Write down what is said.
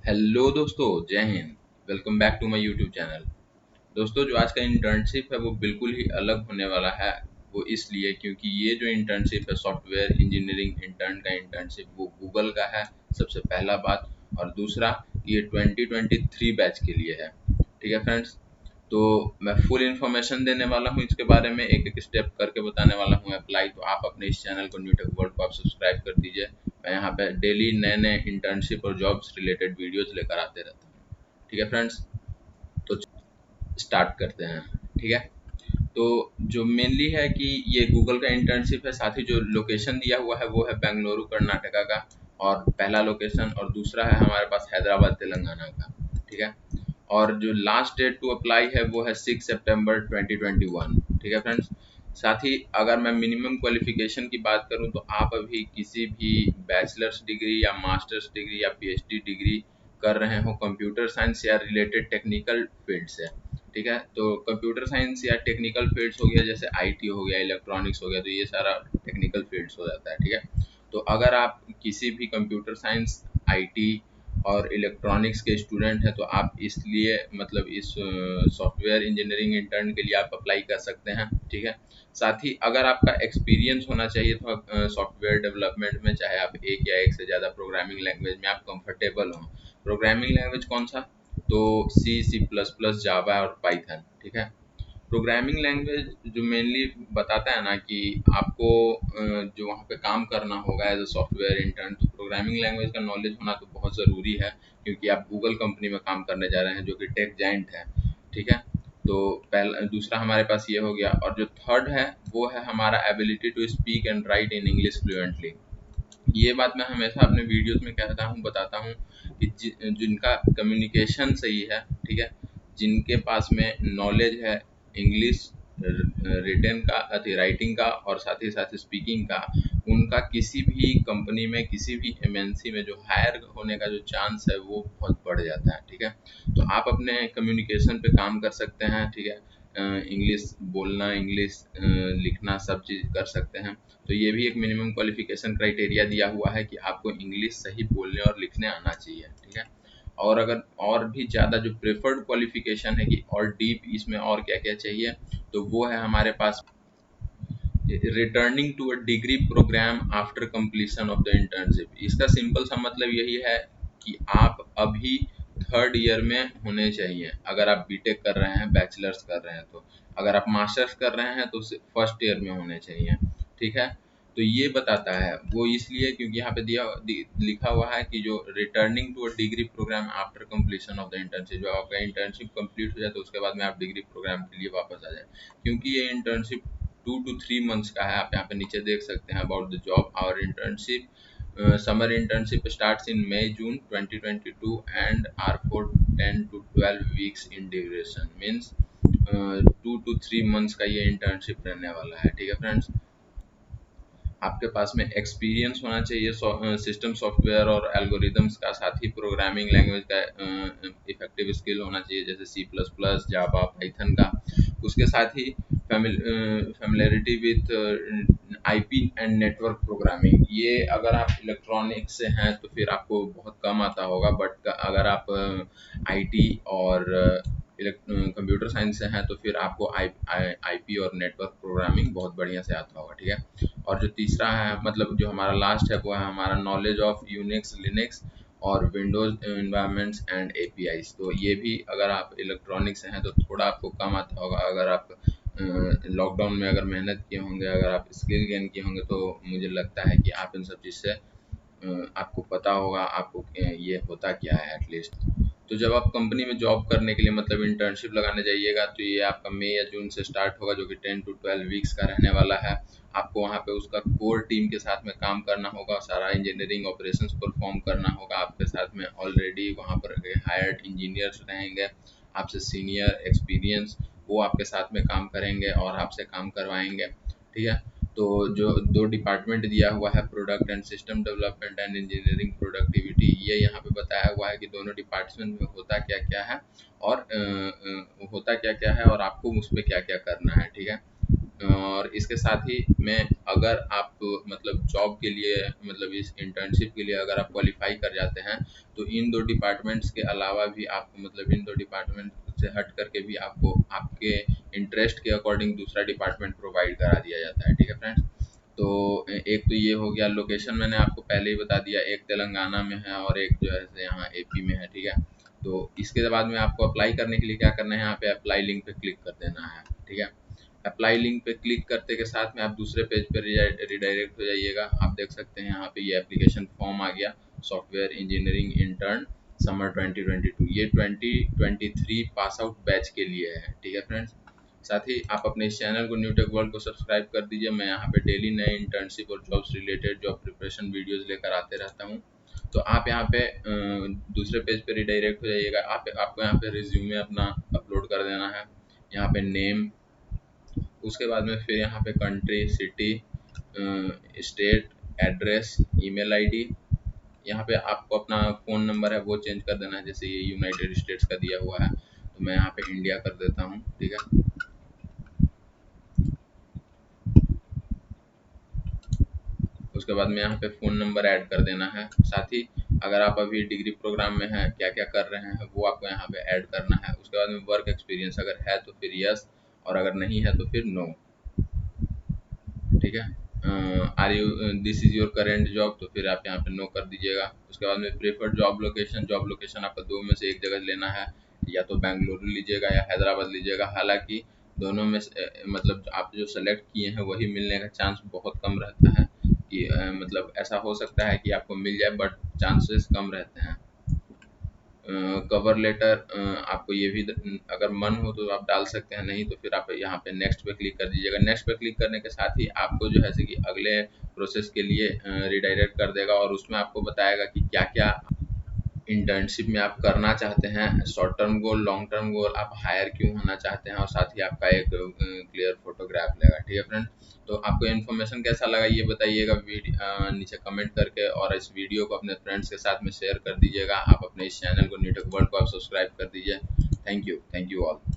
Hello दोस्तों, जय Hind. Welcome back to my YouTube channel. दोस्तों, जो आज का इंटर्नशिप है वो बिल्कुल ही अलग होने वाला है। वो इसलिए क्योंकि ये जो इंटर्नशिप है सॉफ्टवेयर इंजीनियरिंग इंटर्न का इंटर्नशिप वो गूगल का है, सबसे पहला बात। और दूसरा, ये 2023 बैच के लिए है। ठीक है फ्रेंड्स, तो मैं फुल इन्फॉर्मेशन देने वाला हूँ इसके बारे में, एक एक स्टेप करके बताने वाला हूँ अप्लाई। तो आप अपने इस चैनल को न्यूटेक वर्ल्ड को आप सब्सक्राइब कर दीजिए। मैं यहाँ पे डेली नए नए इंटर्नशिप और जॉब्स रिलेटेड वीडियोस लेकर आते रहता हूँ। ठीक है फ्रेंड्स, तो स्टार्ट करते हैं। ठीक है, तो जो मेनली है कि ये गूगल का इंटर्नशिप है, साथ ही जो लोकेशन दिया हुआ है वो है बेंगलुरु कर्नाटका का, और पहला लोकेशन, और दूसरा है हमारे पास हैदराबाद तेलंगाना का। ठीक है, और जो लास्ट डेट टू अप्लाई है वो है 6 सितंबर 2021। ठीक है फ्रेंड्स, साथ ही अगर मैं मिनिमम क्वालिफिकेशन की बात करूं तो आप अभी किसी भी बैचलर्स डिग्री या मास्टर्स डिग्री या पीएचडी डिग्री कर रहे हो कंप्यूटर साइंस या रिलेटेड टेक्निकल फील्ड से। ठीक है, तो कंप्यूटर साइंस या टेक्निकल फील्ड्स हो गया, जैसे आईटी हो गया, इलेक्ट्रॉनिक्स हो गया, तो ये सारा टेक्निकल फील्ड्स हो जाता है। ठीक है, तो अगर आप किसी भी कंप्यूटर साइंस, आईटी और इलेक्ट्रॉनिक्स के स्टूडेंट हैं तो आप इसलिए मतलब इस सॉफ्टवेयर इंजीनियरिंग इंटर्न के लिए आप अप्लाई कर सकते हैं। ठीक है, साथ ही अगर आपका एक्सपीरियंस होना चाहिए तो सॉफ्टवेयर डेवलपमेंट में, चाहे आप एक या एक से ज़्यादा प्रोग्रामिंग लैंग्वेज में आप कंफर्टेबल हों। प्रोग्रामिंग लैंग्वेज कौन सा? तो सी, सी प्लस प्लस, जावा और पाइथन। ठीक है, प्रोग्रामिंग लैंग्वेज जो मेनली बताता है ना कि आपको जो वहाँ पे काम करना होगा एज अ सॉफ्टवेयर इंटर्न, तो प्रोग्रामिंग लैंग्वेज का नॉलेज होना तो बहुत ज़रूरी है, क्योंकि आप गूगल कंपनी में काम करने जा रहे हैं जो कि टेक जाइंट है। ठीक है, तो पहला, दूसरा हमारे पास ये हो गया, और जो थर्ड है वो है हमारा ability to speak and write in English fluently. ये बात मैं हमेशा अपने वीडियोस में कहता हूँ, बताता हूँ कि जिनका कम्युनिकेशन सही है, ठीक है, जिनके पास में नॉलेज है इंग्लिश रिटन का, अति राइटिंग का, और साथ ही साथ स्पीकिंग का, उनका किसी भी कंपनी में, किसी भी एमएनसी में जो हायर होने का जो चांस है वो बहुत बढ़ जाता है। ठीक है, तो आप अपने कम्युनिकेशन पे काम कर सकते हैं। ठीक है, इंग्लिश बोलना, इंग्लिश लिखना, सब चीज़ कर सकते हैं। तो ये भी एक मिनिमम क्वालिफिकेशन क्राइटेरिया दिया हुआ है कि आपको इंग्लिश सही बोलने और लिखने आना चाहिए। ठीक है, और अगर और भी ज़्यादा जो प्रेफर्ड क्वालिफिकेशन है कि और डीप इसमें और क्या क्या चाहिए, तो वो है हमारे पास returning to a degree program after completion of the internship. इसका सिंपल सा मतलब यही है कि आप अभी थर्ड ईयर में होने चाहिए। अगर आप बीटेक कर रहे हैं, बैचलर्स कर रहे हैं, तो अगर आप मास्टर्स कर रहे हैं तो फर्स्ट ईयर में होने चाहिए। ठीक है, तो ये बताता है वो इसलिए क्योंकि यहाँ पे लिखा हुआ है कि जो returning to a degree program after completion of the internship, जो आपका इंटर्नशिप कंप्लीट हो जाए तो उसके बाद में आप डिग्री प्रोग्राम के लिए वापस आ जाए। क्योंकि ये इंटर्नशिप 2 to 3 months का है। आप यहाँ पे नीचे देख सकते हैं about the job or internship. Summer internship starts in May June 2022 and are for 10 to 12 weeks in duration, means 2 to 3 months का ये इंटर्नशिप रहने वाला है। ठीक है फ्रेंड्स, आपके पास में एक्सपीरियंस होना चाहिए सिस्टम सॉफ्टवेयर और एल्गोरिदम्स का, साथ ही प्रोग्रामिंग लैंग्वेज का इफेक्टिव स्किल होना चाहिए, जैसे C plus plus, Java, Python का। उसके साथ ही familiarity with IP and network programming. ये अगर आप इलेक्ट्रॉनिक्स से हैं तो फिर आपको बहुत कम आता होगा, बट अगर आप आईटी और कंप्यूटर साइंस से हैं तो फिर आपको आईपी और नेटवर्क प्रोग्रामिंग बहुत बढ़िया से आता होगा। ठीक है, और जो तीसरा है, मतलब जो हमारा लास्ट है, वो है हमारा नॉलेज ऑफ यूनिक्स, लिनक्स और विंडोज एनवायरनमेंट्स एंड एपीआईज। तो ये भी अगर आप इलेक्ट्रॉनिक्स से हैं तो थोड़ा आपको कम आता होगा। अगर आप लॉकडाउन में अगर मेहनत किए होंगे, अगर आप स्किल गेन किए होंगे, तो मुझे लगता है कि आप इन सब चीज़ से आपको पता होगा आपको ये होता क्या है एटलीस्ट। तो जब आप कंपनी में जॉब करने के लिए मतलब इंटर्नशिप लगाने जाइएगा, तो ये आपका मई या जून से स्टार्ट होगा, जो कि 10 to 12 weeks का रहने वाला है। आपको वहाँ पे उसका कोर टीम के साथ में काम करना होगा, सारा इंजीनियरिंग ऑपरेशंस परफॉर्म करना होगा। आपके साथ में ऑलरेडी वहाँ पर हायर्ड इंजीनियर्स रहेंगे, आपसे सीनियर एक्सपीरियंस, वो आपके साथ में काम करेंगे और आपसे काम करवाएंगे। ठीक है, तो जो दो डिपार्टमेंट दिया हुआ है, product and system development and engineering productivity, ये यहाँ पे बताया हुआ है कि दोनों डिपार्टमेंट में होता क्या क्या है और होता क्या क्या है और आपको उस पर क्या क्या करना है। ठीक है, और इसके साथ ही में अगर आप मतलब जॉब के लिए मतलब इस इंटर्नशिप के लिए अगर आप क्वालिफाई कर जाते हैं तो इन दो डिपार्टमेंट्स के अलावा भी आपको मतलब इन दो डिपार्टमेंट से हट करके भी आपको आपके इंटरेस्ट के अकॉर्डिंग दूसरा डिपार्टमेंट प्रोवाइड करा दिया जाता है। ठीक है फ्रेंड्स, तो एक तो ये हो गया। लोकेशन मैंने आपको पहले ही बता दिया, एक तेलंगाना में है और एक जो है यहाँ एपी में है। ठीक है, तो इसके बाद में आपको अप्लाई करने के लिए क्या करना है, यहाँ पे अप्लाई लिंक पे क्लिक कर देना है। ठीक है, अप्लाई लिंक पे क्लिक करते के साथ में आप दूसरे पेज पे रिडायरेक्ट हो जाइएगा। आप देख सकते हैं यहाँ पे ये एप्लीकेशन फॉर्म आ गया, सॉफ्टवेयर इंजीनियरिंग इंटर्न समर 2022, ये 2023 पास आउट बैच के लिए है। ठीक है फ्रेंड्स, साथ ही आप अपने इस चैनल को न्यू टेक वर्ल्ड को सब्सक्राइब कर दीजिए। मैं यहाँ पे डेली नए इंटर्नशिप और jobs related job preparation videos लेकर आते रहता हूँ। तो आप यहाँ पे दूसरे पेज पे रिडायरेक्ट हो जाइएगा। आपको यहाँ पे रिज्यूमे अपना अपलोड कर देना है, यहाँ पे नेम, उसके बाद में फिर यहाँ पे country, city, state, address, email ID, यहाँ पे आपको अपना फ़ोन नंबर है वो चेंज कर देना है। जैसे ये यूनाइटेड स्टेट्स का दिया हुआ है तो मैं यहाँ पे इंडिया कर देता हूँ। ठीक है, उसके बाद में यहाँ पे फ़ोन नंबर ऐड कर देना है। साथ ही अगर आप अभी डिग्री प्रोग्राम में हैं, क्या क्या कर रहे हैं वो आपको यहाँ पे ऐड करना है। उसके बाद में वर्क एक्सपीरियंस अगर है तो फिर यस, और अगर नहीं है तो फिर नो। ठीक है, are you this is your current job, तो फिर आप यहाँ पे नो कर दीजिएगा। उसके बाद में प्रेफर्ड जॉब लोकेशन आपका दो में से एक जगह लेना है, या तो बेंगलुरु लीजिएगा या हैदराबाद लीजिएगा। हालांकि दोनों में से मतलब आप जो सेलेक्ट किए हैं वही मिलने का चांस बहुत कम रहता है कि मतलब ऐसा हो सकता है कि आपको मिल जाए बट चांसेस कम रहते हैं। कवर लेटर आपको ये भी अगर मन हो तो आप डाल सकते हैं, नहीं तो फिर आप यहाँ पे नेक्स्ट पे क्लिक कर दीजिएगा। नेक्स्ट पे क्लिक करने के साथ ही आपको जो है कि अगले प्रोसेस के लिए रिडायरेक्ट कर देगा और उसमें आपको बताएगा कि क्या क्या इंटर्नशिप में आप करना चाहते हैं, short term goal, long term goal, आप हायर क्यों होना चाहते हैं, और साथ ही आपका एक क्लियर फोटोग्राफ लेगा। ठीक है फ्रेंड, तो आपको इन्फॉर्मेशन कैसा लगा ये बताइएगा नीचे कमेंट करके, और इस वीडियो को अपने फ्रेंड्स के साथ में शेयर कर दीजिएगा। आप अपने इस चैनल को न्यू टेक वर्ल्ड को आप सब्सक्राइब कर दीजिए। Thank you all.